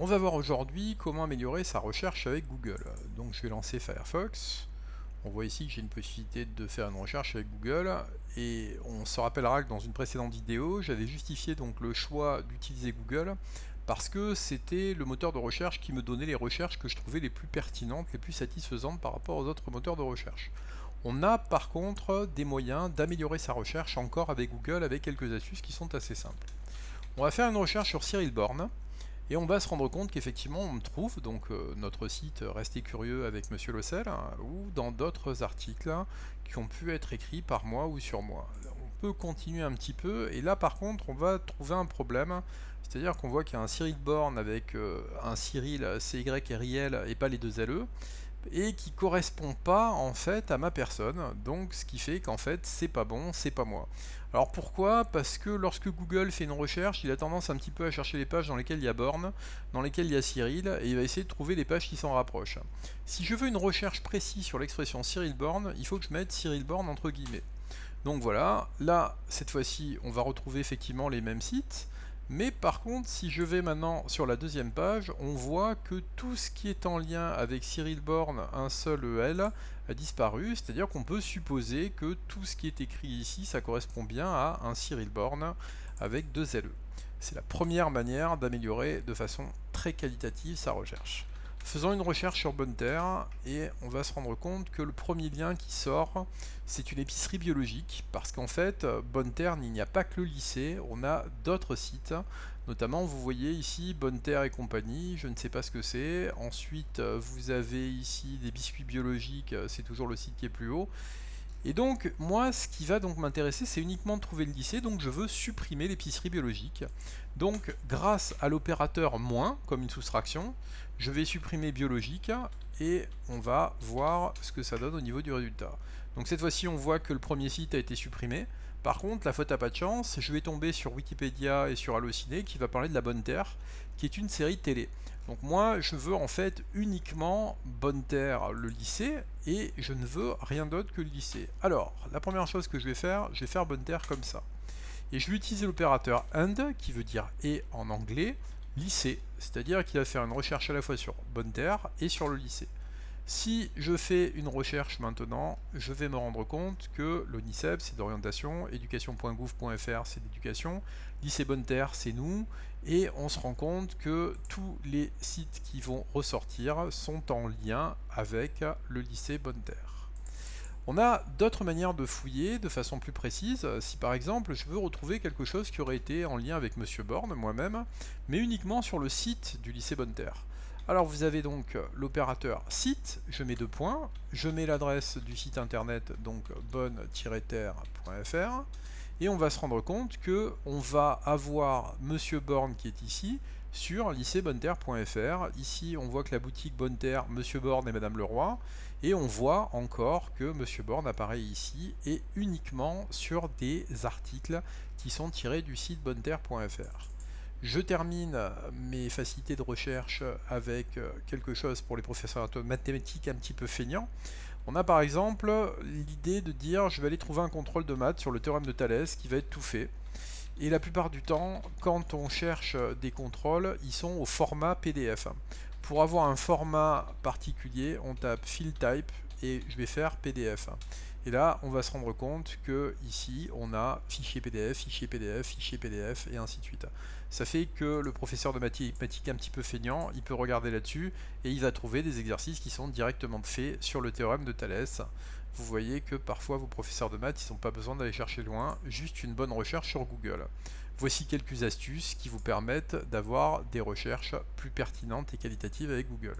On va voir aujourd'hui comment améliorer sa recherche avec Google. Donc je vais lancer Firefox. On voit ici que j'ai une possibilité de faire une recherche avec Google et on se rappellera que dans une précédente vidéo, j'avais justifié donc le choix d'utiliser Google parce que c'était le moteur de recherche qui me donnait les recherches que je trouvais les plus pertinentes, les plus satisfaisantes par rapport aux autres moteurs de recherche. On a par contre des moyens d'améliorer sa recherche encore avec Google avec quelques astuces qui sont assez simples. On va faire une recherche sur Cyril Born. Et on va se rendre compte qu'effectivement on me trouve, donc notre site Restez curieux avec Monsieur Lossel, hein, ou dans d'autres articles hein, qui ont pu être écrits par moi ou sur moi. On peut continuer un petit peu, et là par contre on va trouver un problème, c'est-à-dire qu'on voit qu'il y a un Cyril Born avec un Cyril CYRIL et pas les deux LE, et qui correspond pas en fait à ma personne, donc ce qui fait qu'en fait c'est pas bon, c'est pas moi. Alors pourquoi? Parce que lorsque Google fait une recherche, il a tendance un petit peu à chercher les pages dans lesquelles il y a Born, dans lesquelles il y a Cyril, et il va essayer de trouver les pages qui s'en rapprochent. Si je veux une recherche précise sur l'expression Cyril Born, il faut que je mette Cyril Born entre guillemets. Donc voilà, là, cette fois-ci, on va retrouver effectivement les mêmes sites, mais par contre, si je vais maintenant sur la deuxième page, on voit que tout ce qui est en lien avec Cyril Born, un seul EL, a disparu, c'est-à-dire qu'on peut supposer que tout ce qui est écrit ici, ça correspond bien à un Cyril Born avec deux LE. C'est la première manière d'améliorer de façon très qualitative sa recherche. Faisons une recherche sur Bonne Terre et on va se rendre compte que le premier lien qui sort, c'est une épicerie biologique, parce qu'en fait, Bonne Terre, il n'y a pas que le lycée, on a d'autres sites, notamment vous voyez ici Bonne Terre et compagnie, je ne sais pas ce que c'est. Ensuite, vous avez ici des biscuits biologiques, c'est toujours le site qui est plus haut. Et donc, moi, ce qui va donc m'intéresser, c'est uniquement de trouver le lycée, donc je veux supprimer l'épicerie biologique. Donc, grâce à l'opérateur moins, comme une soustraction, je vais supprimer biologique, et on va voir ce que ça donne au niveau du résultat. Donc cette fois-ci, on voit que le premier site a été supprimé. Par contre, la faute a pas de chance, je vais tomber sur Wikipédia et sur Allociné, qui va parler de La Bonne Terre, qui est une série télé. Donc moi, je veux en fait uniquement Bonne Terre, le lycée, et je ne veux rien d'autre que le lycée. Alors, la première chose que je vais faire Bonne Terre comme ça. Et je vais utiliser l'opérateur AND, qui veut dire et en anglais, lycée, c'est-à-dire qu'il va faire une recherche à la fois sur Bonne Terre et sur le lycée. Si je fais une recherche maintenant, je vais me rendre compte que l'ONICEP c'est d'orientation, éducation.gouv.fr c'est d'éducation, lycée Bonne Terre c'est nous, et on se rend compte que tous les sites qui vont ressortir sont en lien avec le lycée Bonne Terre. On a d'autres manières de fouiller de façon plus précise. Si par exemple je veux retrouver quelque chose qui aurait été en lien avec Monsieur Born, moi-même, mais uniquement sur le site du lycée Bonne Terre. Alors vous avez donc l'opérateur site, je mets deux points, je mets l'adresse du site internet, donc bonne-terre.fr, et on va se rendre compte que on va avoir Monsieur Born qui est ici, sur lycée-bonne-terre.fr. Ici, on voit que la boutique Bonne Terre, Monsieur Born et Madame Leroy, et on voit encore que Monsieur Born apparaît ici et uniquement sur des articles qui sont tirés du site bonneterre.fr. Je termine mes facilités de recherche avec quelque chose pour les professeurs de mathématiques un petit peu feignants. On a par exemple l'idée de dire je vais aller trouver un contrôle de maths sur le théorème de Thalès qui va être tout fait. Et la plupart du temps, quand on cherche des contrôles, ils sont au format PDF. Pour avoir un format particulier, on tape File Type et je vais faire PDF. Et là, on va se rendre compte que ici, on a fichier PDF, fichier PDF, fichier PDF et ainsi de suite. Ça fait que le professeur de mathématiques un petit peu feignant, il peut regarder là-dessus et il va trouver des exercices qui sont directement faits sur le théorème de Thalès. Vous voyez que parfois vos professeurs de maths, ils n'ont pas besoin d'aller chercher loin, juste une bonne recherche sur Google. Voici quelques astuces qui vous permettent d'avoir des recherches plus pertinentes et qualitatives avec Google.